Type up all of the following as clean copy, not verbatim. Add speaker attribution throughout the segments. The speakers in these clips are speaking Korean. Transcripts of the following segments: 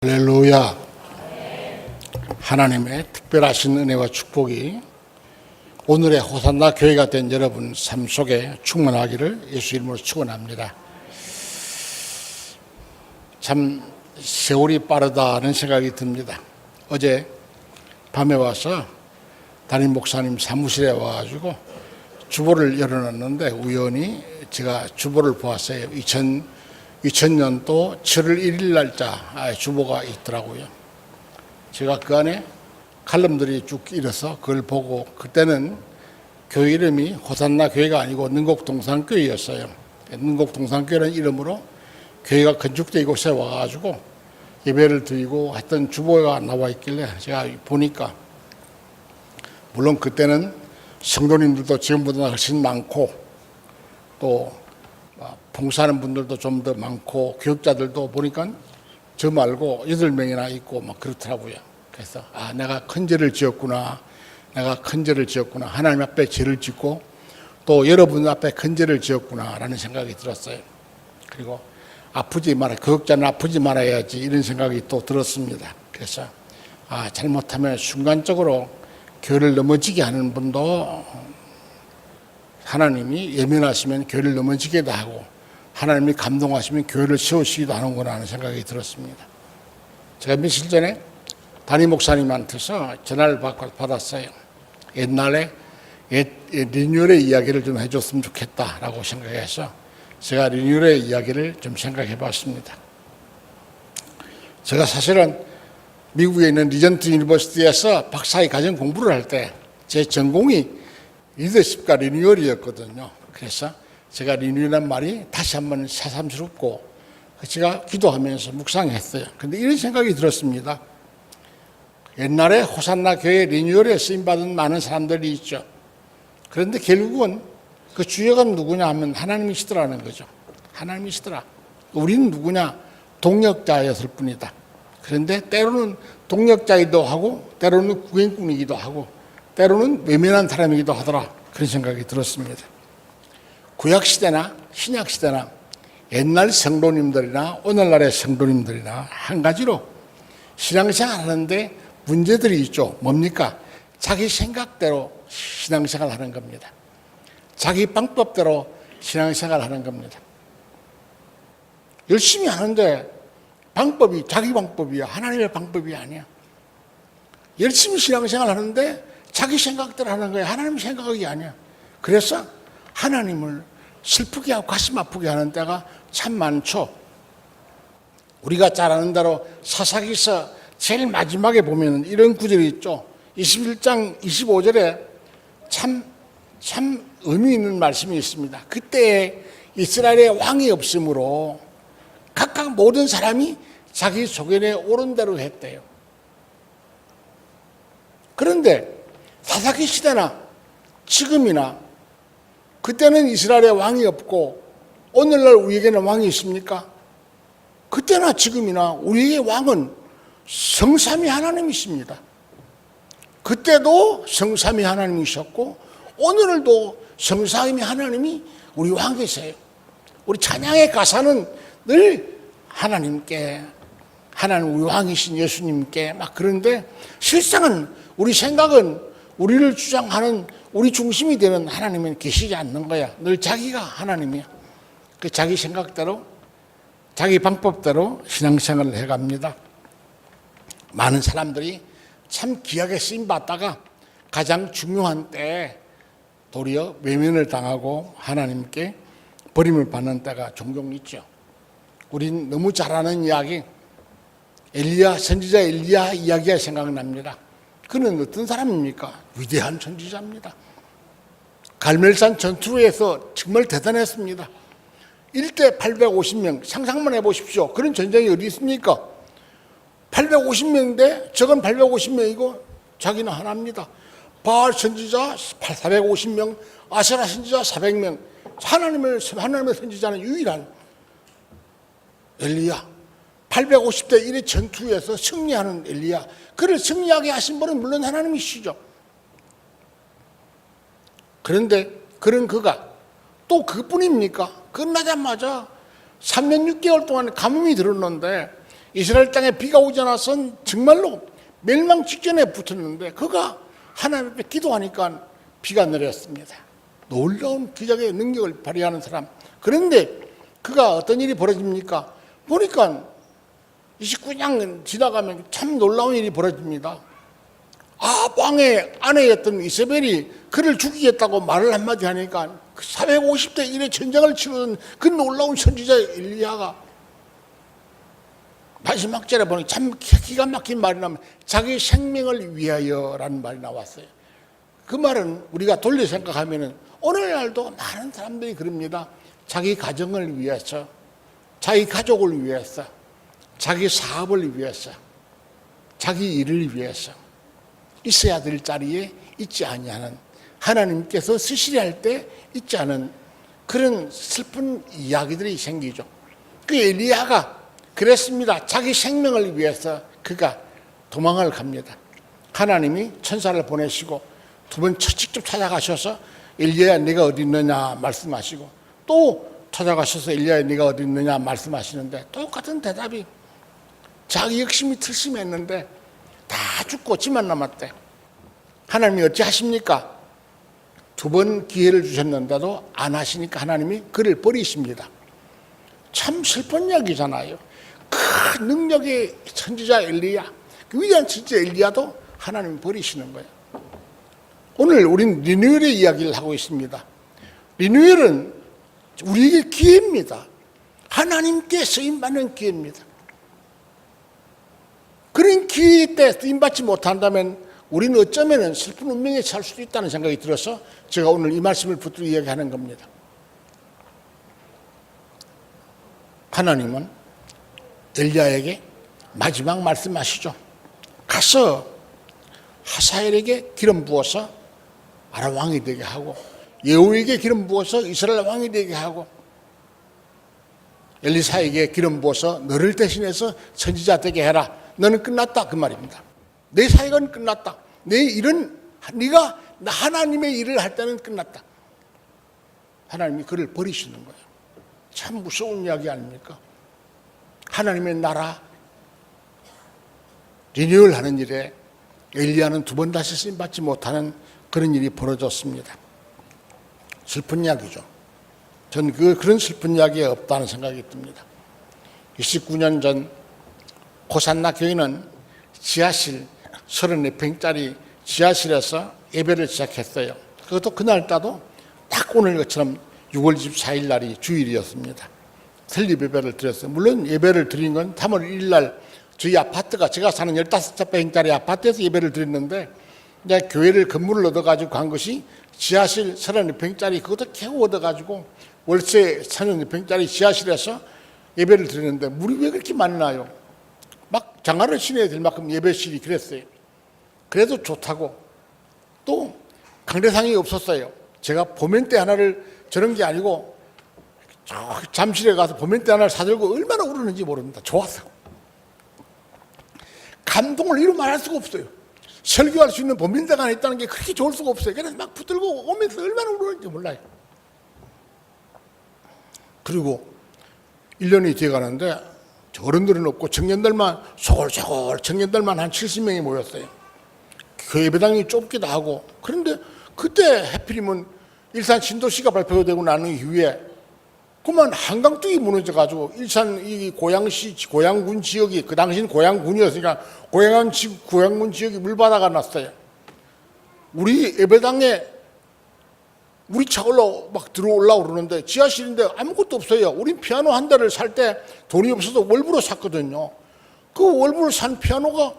Speaker 1: 할렐루야. 하나님의 특별하신 은혜와 축복이 오늘의 호산나 교회가 된 여러분 삶 속에 충만하기를 예수 이름으로 축원합니다. 참 세월이 빠르다는 생각이 듭니다. 어제 밤에 와서 담임 목사님 사무실에 와가지고 주보를 열어놨는데 우연히 제가 주보를 보았어요. 2000년도 7월 1일 날짜 주보가 있더라고요. 제가 그 안에 칼럼들이 쭉 있어서 그걸 보고, 그때는 교회 이름이 호산나 교회가 아니고 능곡동산교회였어요. 능곡동산교회라는 이름으로 교회가 건축된 이곳에 와가지고 예배를 드리고 했던 주보가 나와 있길래 제가 보니까, 물론 그때는 성도님들도 지금보다 훨씬 많고 또 봉사하는 분들도 좀 더 많고 교육자들도 보니까 저 말고 8명이나 있고 막 그렇더라고요. 그래서 내가 큰 죄를 지었구나. 내가 큰 죄를 지었구나. 하나님 앞에 죄를 짓고 또 여러분 앞에 큰 죄를 지었구나 라는 생각이 들었어요. 그리고 아프지 말아, 교육자는 아프지 말아야지, 이런 생각이 또 들었습니다. 그래서 잘못하면 순간적으로 교회를 넘어지게 하는 분도 하나님이 예민하시면 교회를 넘어지기도 하고, 하나님이 감동하시면 교회를 세우시기도 하는구나 하는 생각이 들었습니다. 제가 며칠 전에 담임 목사님한테서 전화를 받았어요. 옛날에 리뉴얼의 이야기를 좀 해줬으면 좋겠다라고 생각해서 제가 리뉴얼의 이야기를 좀 생각해 봤습니다. 제가 사실은 미국에 있는 리전트 유니버시티에서 박사의 과정 공부를 할 때 제 전공이 리더십과 리뉴얼이었거든요. 그래서 제가 리뉴얼이라는 말이 다시 한번 새삼스럽고 제가 기도하면서 묵상했어요. 그런데 이런 생각이 들었습니다. 옛날에 호산나 교회 리뉴얼에 쓰임받은 많은 사람들이 있죠. 그런데 결국은 그 주역은 누구냐 하면 하나님이시더라는 거죠. 하나님이시더라. 우리는 누구냐? 동역자였을 뿐이다. 그런데 때로는 동역자이기도 하고 때로는 구행꾼이기도 하고 때로는 외면한 사람이기도 하더라. 그런 생각이 들었습니다. 구약시대나 신약시대나 옛날 성도님들이나 오늘날의 성도님들이나 한 가지로 신앙생활 하는데 문제들이 있죠. 뭡니까? 자기 생각대로 신앙생활 하는 겁니다. 자기 방법대로 신앙생활 하는 겁니다. 열심히 하는데 방법이 자기 방법이야. 하나님의 방법이 아니야. 열심히 신앙생활 하는데 자기 생각대로 하는 거야. 하나님 생각이 아니야. 그래서 하나님을 슬프게 하고 가슴 아프게 하는 때가 참 많죠. 우리가 잘 아는 대로 사사기서 제일 마지막에 보면 이런 구절이 있죠. 21장 25절에 참 의미 있는 말씀이 있습니다. 그때 이스라엘에 왕이 없으므로 각각 모든 사람이 자기 소견에 옳은 대로 했대요. 그런데 사사기 시대나 지금이나 그때는 이스라엘에 왕이 없고 오늘날 우리에게는 왕이 있습니까? 그때나 지금이나 우리의 왕은 성삼위 하나님이십니다. 그때도 성삼위 하나님이셨고 오늘도 성삼위 하나님이 우리 왕이세요. 우리 찬양의 가사는 늘 하나님께, 하나님 우리 왕이신 예수님께 막 그런데 실상은 우리 생각은 우리를 주장하는 우리 중심이 되는 하나님은 계시지 않는 거야. 늘 자기가 하나님이야. 그 자기 생각대로 자기 방법대로 신앙생활을 해갑니다. 많은 사람들이 참 귀하게 쓰임받다가 가장 중요한 때에 도리어 외면을 당하고 하나님께 버림을 받는 때가 종종 있죠. 우린 너무 잘 아는 이야기, 엘리야, 선지자 엘리야 이야기가 생각납니다. 그는 어떤 사람입니까? 위대한 선지자입니다. 갈멜산 전투에서 정말 대단했습니다. 1대 850명, 상상만 해보십시오. 그런 전쟁이 어디 있습니까? 850명 대 적은 850명이고 자기는 하나입니다. 바알 선지자 450명, 아세라 선지자 400명. 하나님의 선지자는 유일한 엘리야. 850대 1의 전투에서 승리하는 엘리야. 그를 승리하게 하신 분은 물론 하나님이시죠. 그런데 그런 그가 또 그뿐입니까? 끝나자마자 3년 6개월 동안 가뭄이 들었는데 이스라엘 땅에 비가 오지 않아서는 정말로 멸망 직전에 붙었는데 그가 하나님 앞에 기도하니까 비가 내렸습니다. 놀라운 기적의 능력을 발휘하는 사람. 그런데 그가 어떤 일이 벌어집니까? 보니까 29장 지나가면 참 놀라운 일이 벌어집니다. 왕의 아내였던 이세벨이 그를 죽이겠다고 말을 한마디 하니까 450대 1의 전쟁을 치르던 그 놀라운 선지자 엘리야가 마지막 절에 보니 참 기가 막힌 말이 나면 자기 생명을 위하여라는 말이 나왔어요. 그 말은 우리가 돌려 생각하면 오늘날도 많은 사람들이 그럽니다. 자기 가정을 위해서, 자기 가족을 위해서, 자기 사업을 위해서, 자기 일을 위해서 있어야 될 자리에 있지 아니하는, 하나님께서 쓰시려 할 때 있지 않은 그런 슬픈 이야기들이 생기죠. 그 엘리야가 그랬습니다. 자기 생명을 위해서 그가 도망을 갑니다. 하나님이 천사를 보내시고 두 번 직접 찾아가셔서 엘리야야 네가 어디 있느냐 말씀하시고 또 찾아가셔서 엘리야야 네가 어디 있느냐 말씀하시는데 똑같은 대답이 자기 욕심이 틀심했는데 다 죽고 지만 남았대. 하나님이 어찌 하십니까? 두 번 기회를 주셨는데도 안 하시니까 하나님이 그를 버리십니다. 참 슬픈 이야기잖아요. 큰 능력의 선지자 엘리야, 그 위대한 선지자 엘리야도 하나님이 버리시는 거예요. 오늘 우리는 리뉴얼의 이야기를 하고 있습니다. 리뉴얼은 우리에게 기회입니다. 하나님께 쓰임받는 기회입니다. 그런 기회 때 쓰임받지 못한다면 우리는 어쩌면 슬픈 운명에 살 수도 있다는 생각이 들어서 제가 오늘 이 말씀을 붙들어 이야기하는 겁니다. 하나님은 엘리야에게 마지막 말씀하시죠. 가서 하사엘에게 기름 부어서 아람 왕이 되게 하고 예후에게 기름 부어서 이스라엘 왕이 되게 하고 엘리사에게 기름 부어서 너를 대신해서 선지자 되게 해라. 너는 끝났다 그 말입니다. 내 사역은 끝났다. 내 일은 네가 하나님의 일을 할 때는 끝났다. 하나님이 그를 버리시는 거예요. 참 무서운 이야기 아닙니까? 하나님의 나라 리뉴얼하는 일에 엘리야는 두 번 다시 쓰임받지 못하는 그런 일이 벌어졌습니다. 슬픈 이야기죠. 전 그런 슬픈 이야기가 없다는 생각이 듭니다. 29년 전 호산나 교회는 지하실 34평짜리 지하실에서 예배를 시작했어요. 그것도 그날따도 딱 오늘 것처럼 6월 24일 날이 주일이었습니다. 설립 예배를 드렸어요. 물론 예배를 드린 건 3월 1일 날 저희 아파트가 제가 사는 15평짜리 아파트에서 예배를 드렸는데 이제 교회를 건물을 얻어가지고 간 것이 지하실 32평짜리 그것도 겨우 얻어가지고 월세 32평짜리 지하실에서 예배를 드렸는데 물이 왜 그렇게 많이 나요? 막 장가를 지내야 될 만큼 예배실이 그랬어요. 그래도 좋다고 또 강대상이 없었어요. 제가 보면대 하나를 저런 게 아니고 잠실에 가서 보면대 하나를 사들고 얼마나 울었는지 모릅니다. 좋았어. 감동을 이루 말할 수가 없어요. 설교할 수 있는 보면대가 하나 있다는 게 그렇게 좋을 수가 없어요. 그래서 막 붙들고 오면서 얼마나 울었는지 몰라요. 그리고 1년이 돼가는데 어른들은 없고 청년들만 소골소골 청년들만 한 70명이 모였어요. 교회 예배당이 좁기도 하고. 그런데 그때 하필이면 일산 신도시가 발표가 되고 난 이후에 그만 한강둑이 무너져가지고 일산 이 고양시 고양군 지역이 그 당시는 고양군이었으니까 고양군 지역이 물바다가 났어요. 우리 예배당에 우리 차 막 들어올라고 그러는데 지하실인데 아무것도 없어요. 우린 피아노 한 대를 살 때 돈이 없어서 월부로 샀거든요. 그 월부로 산 피아노가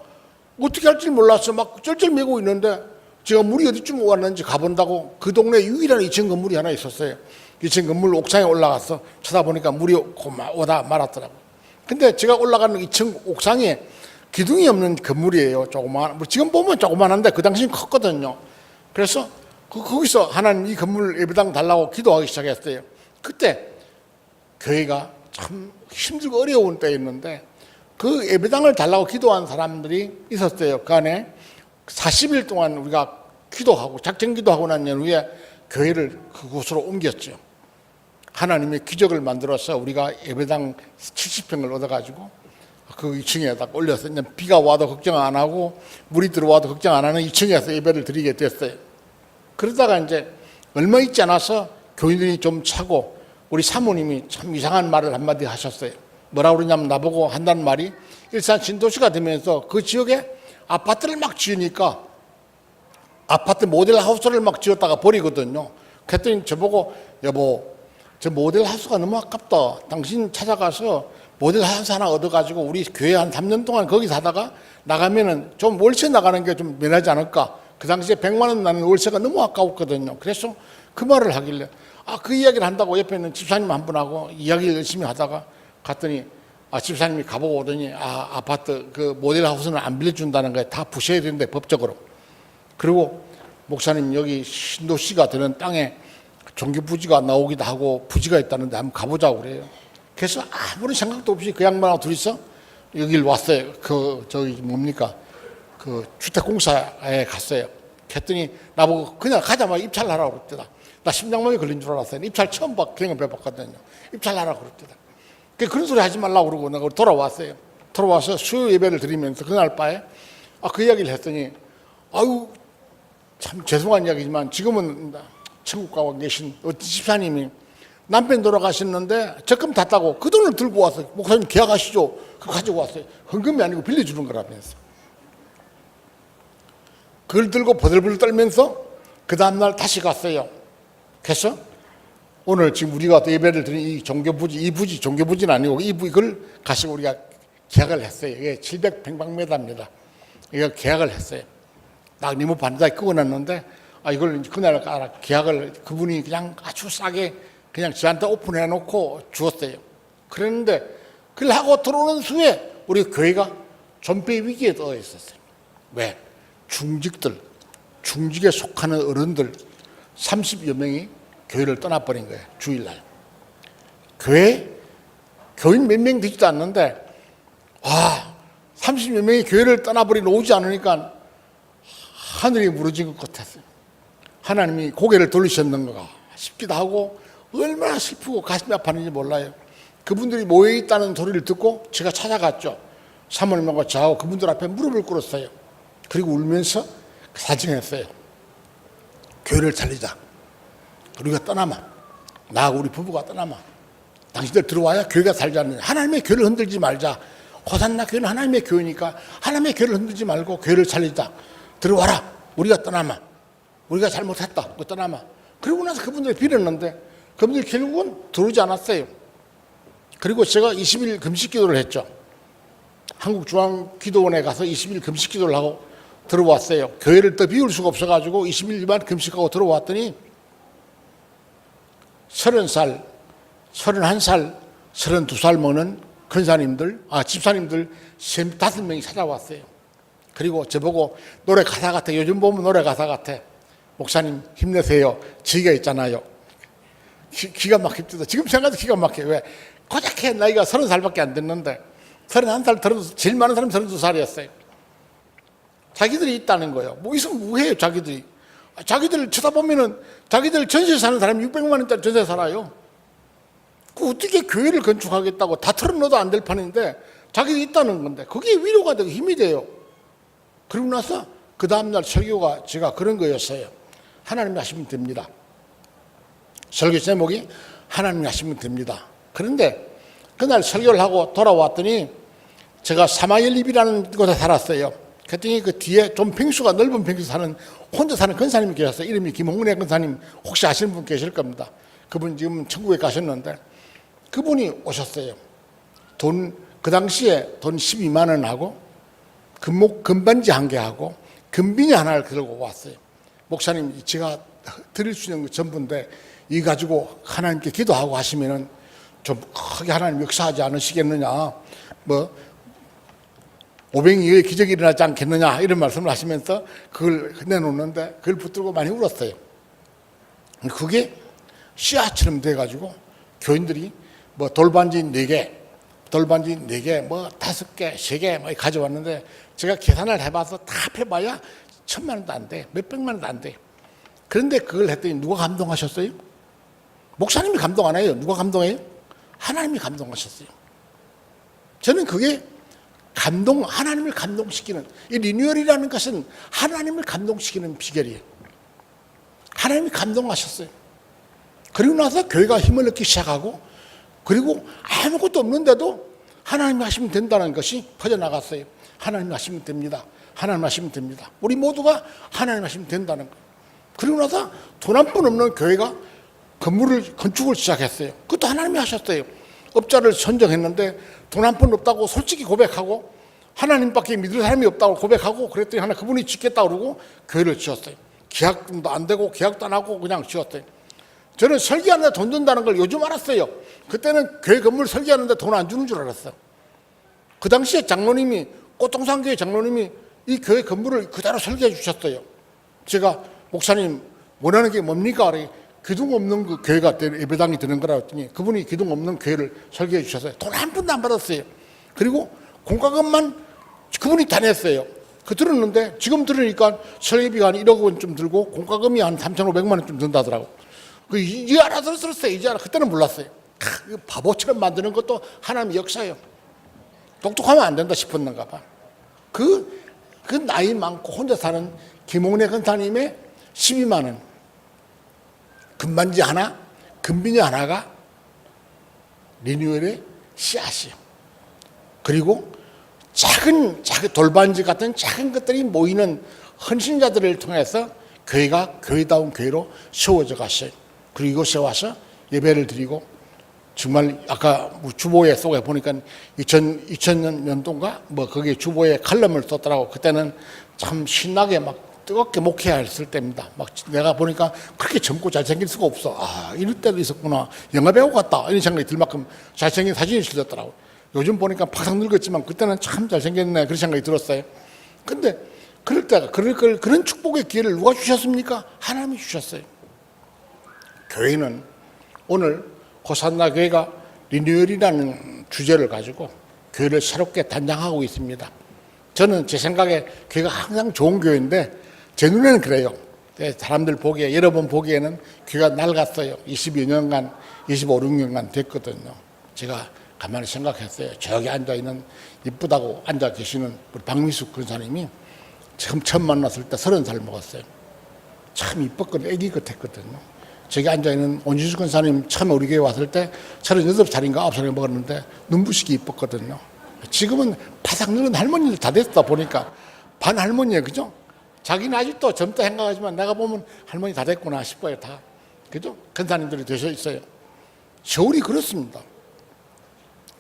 Speaker 1: 어떻게 할지 몰라서 막 쩔쩔매고 있는데 제가 물이 어디쯤 왔는지 가본다고 그 동네 유일한 2층 건물이 하나 있었어요. 2층 건물 옥상에 올라가서 쳐다보니까 물이 오다 말았더라고요. 근데 제가 올라가는 2층 옥상에 기둥이 없는 건물이에요. 조그만, 지금 보면 조그만한데 그 당시는 컸거든요. 그래서 거기서 하나님 이 건물 예배당 달라고 기도하기 시작했어요. 그때 교회가 참 힘들고 어려운 때였는데 그 예배당을 달라고 기도한 사람들이 있었어요. 그 안에 40일 동안 우리가 기도하고 작정 기도하고 난 후에 교회를 그곳으로 옮겼죠. 하나님의 기적을 만들어서 우리가 예배당 70평을 얻어가지고 그 2층에다 올려서 이제 비가 와도 걱정 안 하고 물이 들어와도 걱정 안 하는 2층에서 예배를 드리게 됐어요. 그러다가 이제 얼마 있지 않아서 교인들이 좀 차고 우리 사모님이 참 이상한 말을 한마디 하셨어요. 뭐라 그러냐면 나보고 한다는 말이 일산 신도시가 되면서 그 지역에 아파트를 막 지으니까 아파트 모델 하우스를 막 지었다가 버리거든요. 그랬더니 저보고 여보 저 모델 하우스가 너무 아깝다. 당신 찾아가서 모델 하우스 하나 얻어가지고 우리 교회 한 3년 동안 거기 사다가 나가면은 좀 월세 나가는 게 좀 면하지 않을까. 그 당시에 100만 원 나는 월세가 너무 아까웠거든요. 그래서 그 말을 하길래 그 이야기를 한다고 옆에 있는 집사님 한 분하고 이야기를 열심히 하다가 갔더니 집사님이 가보고 오더니 아파트 그 모델 하우스는 안 빌려준다는 거에 다 부셔야 되는데 법적으로. 그리고 목사님 여기 신도시가 되는 땅에 종교 부지가 나오기도 하고 부지가 있다는데 한번 가보자고 그래요. 그래서 아무런 생각도 없이 그 양반하고 둘이서 여길 왔어요. 그 주택공사에 갔어요. 그랬더니 나보고 그냥 가자마자 입찰하라고 그랬더라. 나 심장마비 걸린 줄 알았어요. 입찰 처음 경험해봤거든요. 입찰하라고 그랬더라. 그런 소리 하지 말라고 그러고 내가 돌아왔어요. 돌아와서 수요 예배를 드리면서 그날 밤에 그 이야기를 했더니 참 죄송한 이야기지만 지금은 천국 가고 계신 집사님이 남편 돌아가셨는데 적금 탔다고 그 돈을 들고 와서 목사님 계약하시죠. 그거 가지고 왔어요. 헌금이 아니고 빌려주는 거라면서. 그걸 들고 버들버들 떨면서 그 다음날 다시 갔어요. 그래서 오늘 지금 우리가 예배를 드린 이 종교부지, 이 부지 종교부지는 아니고 이걸 가지고 우리가 계약을 했어요. 이게 700평방미터입니다. 이거 계약을 했어요. 딱 리모 반자에 끄어놨는데 이걸 그날 계약을 그분이 그냥 아주 싸게 그냥 저한테 오픈해 놓고 주었어요. 그랬는데 그걸 하고 들어오는 수에 우리 교회가 존폐 위기에 떠 있었어요. 왜? 중직에 속하는 어른들 30여 명이 교회를 떠나버린 거예요. 주일날. 교인 몇 명 되지도 않는데 30여 명이 교회를 떠나버리고 오지 않으니까 하늘이 무너진 것 같았어요. 하나님이 고개를 돌리셨는가 싶기도 하고 얼마나 슬프고 가슴이 아팠는지 몰라요. 그분들이 모여있다는 소리를 듣고 제가 찾아갔죠. 사모님하고 저하고 그분들 앞에 무릎을 꿇었어요. 그리고 울면서 사정했어요. 교회를 살리자. 우리가 떠나마. 나하고 우리 부부가 떠나마. 당신들 들어와야 교회가 살지 않느냐. 하나님의 교회를 흔들지 말자. 호산나 교회는 하나님의 교회니까 하나님의 교회를 흔들지 말고 교회를 살리자. 들어와라. 우리가 떠나마. 우리가 잘못했다. 떠나마. 그러고 나서 그분들이 빌었는데 그분들이 결국은 들어오지 않았어요. 그리고 제가 20일 금식 기도를 했죠. 한국중앙기도원에 가서 20일 금식 기도를 하고 들어왔어요. 교회를 더 비울 수가 없어가지고 20일만 금식하고 들어왔더니 30살, 31살, 32살 먹는 집사님들 5명이 찾아왔어요. 그리고 저보고 노래 가사 같아. 요즘 보면 노래 가사 같아. 목사님 힘내세요. 지가 있잖아요. 기가 막힙니다. 지금 생각해도 기가 막혀요. 왜? 고작해 나이가 30살밖에 안 됐는데 31살, 제일 많은 사람이 32살이었어요. 자기들이 있다는 거예요. 뭐 있으면 뭐해요 자기들이. 자기들 쳐다보면은 자기들 전세 사는 사람이 600만 원짜리 전세 살아요. 그 어떻게 교회를 건축하겠다고 다 털어넣어도 안 될 판인데 자기들이 있다는 건데 그게 위로가 되고 힘이 돼요. 그러고 나서 그 다음날 설교가 제가 그런 거였어요. 하나님이 하시면 됩니다. 설교 제목이 하나님이 하시면 됩니다. 그런데 그날 설교를 하고 돌아왔더니 제가 사마엘립이라는 곳에 살았어요. 그랬더니 그 뒤에 좀 평수가 넓은 평수 혼자 사는 근사님이 계셨어요. 이름이 김홍문의 근사님. 혹시 아시는 분 계실 겁니다. 그분 지금 천국에 가셨는데 그분이 오셨어요. 그 당시에 돈 12만 원 하고 금반지 한 개 하고 금비니 하나를 들고 왔어요. 목사님 제가 드릴 수 있는 거 전부인데 이 가지고 하나님께 기도하고 하시면은 좀 크게 하나님 역사하지 않으시겠느냐. 500의 기적이 일어나지 않겠느냐 이런 말씀을 하시면서 그걸 내놓는데 그걸 붙들고 많이 울었어요. 그게 씨앗처럼 돼가지고 교인들이 돌반지 4개, 돌반지 4개, 5개, 3개 가져왔는데 제가 계산을 해봐서 다 합해봐야 1000만 원도 안 돼. 몇백만 원도 안 돼. 그런데 그걸 했더니 누가 감동하셨어요? 목사님이 감동 안 해요. 누가 감동해요? 하나님이 감동하셨어요. 저는 그게 하나님을 감동시키는, 이 리뉴얼이라는 것은 하나님을 감동시키는 비결이에요. 하나님이 감동하셨어요. 그리고 나서 교회가 힘을 얻기 시작하고, 그리고 아무것도 없는데도 하나님이 하시면 된다는 것이 퍼져나갔어요. 하나님이 하시면 됩니다. 하나님 하시면 됩니다. 우리 모두가 하나님 하시면 된다는 거예요. 그리고 나서 돈 한 푼 없는 교회가 건축을 시작했어요. 그것도 하나님이 하셨어요. 업자를 선정했는데 돈 한 푼 없다고 솔직히 고백하고, 하나님밖에 믿을 사람이 없다고 고백하고, 그랬더니 하나 그분이 짓겠다고 그러고 교회를 지었어요. 계약도 안 되고 계약도 안 하고 그냥 지었어요. 저는 설계하는데 돈 든다는 걸 요즘 알았어요. 그때는 교회 건물 설계하는데 돈 안 주는 줄 알았어요. 그 당시에 장로님이, 꽃동산교회 장로님이 이 교회 건물을 그대로 설계해 주셨어요. 제가 목사님 원하는 게 뭡니까? 기둥 없는 그 교회가 예배당이 되는 거라 했더니 그분이 기둥 없는 교회를 설계해 주셨어요. 돈 한 푼도 안 받았어요. 그리고 공과금만 그분이 다 냈어요. 그 들었는데 지금 들으니까 설계비가 한 1억 원쯤 들고 공과금이 한 3,500만 원쯤 든다더라고. 이제 알아들었어요. 이제 그때는 몰랐어요. 바보처럼 만드는 것도 하나님의 역사예요. 똑똑하면 안 된다 싶었는가 봐. 그 나이 많고 혼자 사는 김홍래 권사님의 12만 원, 금반지 하나, 금비녀 하나가 리뉴얼의 씨앗이에요. 그리고 작은 돌반지 같은 작은 것들이 모이는 헌신자들을 통해서 교회가 교회다운 교회로 세워져 갔어요. 그리고 이곳에 와서 예배를 드리고, 정말 아까 주보에 속에 보니까 2000년도인가 뭐 거기에 주보에 칼럼을 썼더라고. 그때는 참 신나게 막 뜨겁게 목회했을 때입니다. 막 내가 보니까 그렇게 젊고 잘생길 수가 없어. 이럴 때도 있었구나. 영화 배우 같다. 이런 생각이 들 만큼 잘생긴 사진이 실렸더라고. 요즘 보니까 팍 늙었지만 그때는 참 잘생겼네. 그런 생각이 들었어요. 근데 그럴 때가 그런 축복의 기회를 누가 주셨습니까? 하나님이 주셨어요. 교회는 오늘 호산나 교회가 리뉴얼이라는 주제를 가지고 교회를 새롭게 단장하고 있습니다. 저는 제 생각에 교회가 항상 좋은 교회인데 제 눈에는 그래요. 사람들 보기에, 여러분 보기에는 교회가 낡았어요. 22 년간, 25, 6년간 됐거든요. 제가 가만히 생각했어요. 저기 앉아있는 이쁘다고 앉아 계시는 우리 박미숙 권사님이 처음 만났을 때 30살 먹었어요. 참 이뻤거든요. 애기 같았거든요. 저기 앉아있는 온지수 권사님 처음에 우리 교회 왔을 때 36살인가 9살에 먹었는데 눈부시게 이뻤거든요. 지금은 바삭 늙은 할머니들 다 됐다 보니까 반 할머니예요. 그죠? 자기는 아직도 젊다 생각하지만 내가 보면 할머니 다 됐구나 싶어요. 다. 그죠? 권사님들이 되셔 있어요. 세월이 그렇습니다.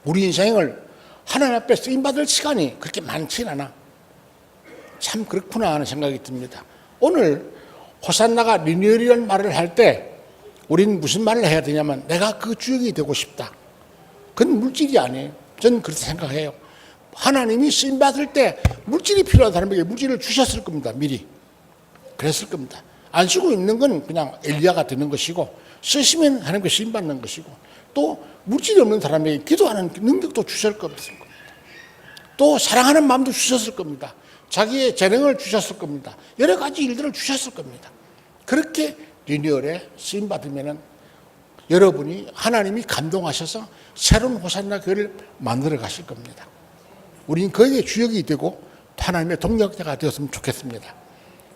Speaker 1: 우리 인생을 하나님 앞에 쓰임받을 시간이 그렇게 많지는 않아. 참 그렇구나 하는 생각이 듭니다. 오늘 호산나가 리뉴얼이라는 말을 할 때 우리는 무슨 말을 해야 되냐면 내가 그 주역이 되고 싶다. 그건 물질이 아니에요. 저는 그렇게 생각해요. 하나님이 쓰임받을 때 물질이 필요한 사람에게 물질을 주셨을 겁니다. 미리. 그랬을 겁니다. 안 쓰고 있는 건 그냥 엘리야가 되는 것이고, 쓰시면 하나님께 쓰임받는 것이고, 또 물질이 없는 사람에게 기도하는 능력도 주셨을 겁니다. 또 사랑하는 마음도 주셨을 겁니다. 자기의 재능을 주셨을 겁니다. 여러 가지 일들을 주셨을 겁니다. 그렇게 리뉴얼에 쓰임받으면 여러분이 하나님이 감동하셔서 새로운 호산나 교회를 만들어 가실 겁니다. 우리는 거기에 주역이 되고 하나님의 동력자가 되었으면 좋겠습니다.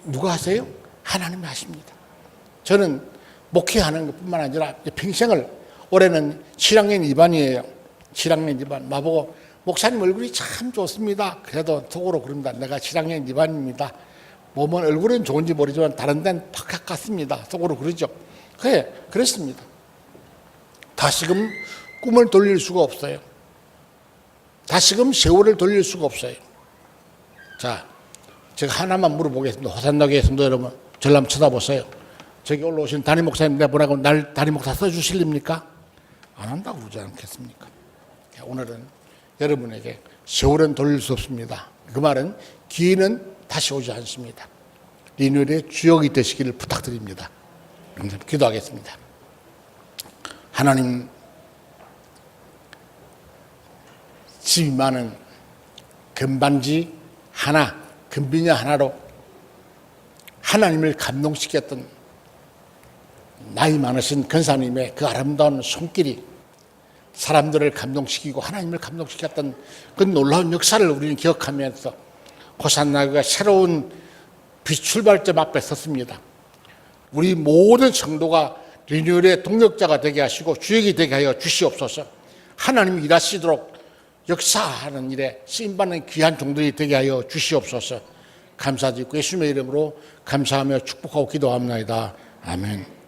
Speaker 1: 누가 하세요? 하나님이 하십니다. 저는 목회하는 것뿐만 아니라 평생을, 올해는 7학년 2반이에요. 7학년 2반. 마보고 목사님 얼굴이 참 좋습니다. 그래도 속으로 그럽니다. 내가 7학년 2반입니다. 몸은 얼굴은 좋은지 모르지만 다른 데는 팍팍 같습니다. 속으로 그러죠. 그래, 그렇습니다. 다시금 꿈을 돌릴 수가 없어요. 다시금 세월을 돌릴 수가 없어요. 자, 제가 하나만 물어보겠습니다. 호산나교회 성도 여러분, 저를 한번 쳐다보세요. 저기 올라오신 담임 목사님 내보내고 날 담임 목사 써주실립니까? 안 한다고 그러지 않겠습니까? 오늘은 여러분에게 세월은 돌릴 수 없습니다. 그 말은 기회는 다시 오지 않습니다. 리뉴얼의 주역이 되시기를 부탁드립니다. 기도하겠습니다. 하나님, 집이 많은 금반지 하나, 금비녀 하나로 하나님을 감동시켰던 나이 많으신 권사님의 그 아름다운 손길이 사람들을 감동시키고 하나님을 감동시켰던 그 놀라운 역사를 우리는 기억하면서 호산나가 새로운 비출발점 앞에 섰습니다. 우리 모든 성도가 리뉴얼의 동력자가 되게 하시고 주역이 되게 하여 주시옵소서. 하나님이 일하시도록 역사하는 일에 쓰임받는 귀한 종들이 되게 하여 주시옵소서. 감사드리고 예수님의 이름으로 감사하며 축복하고 기도합니다. 아멘.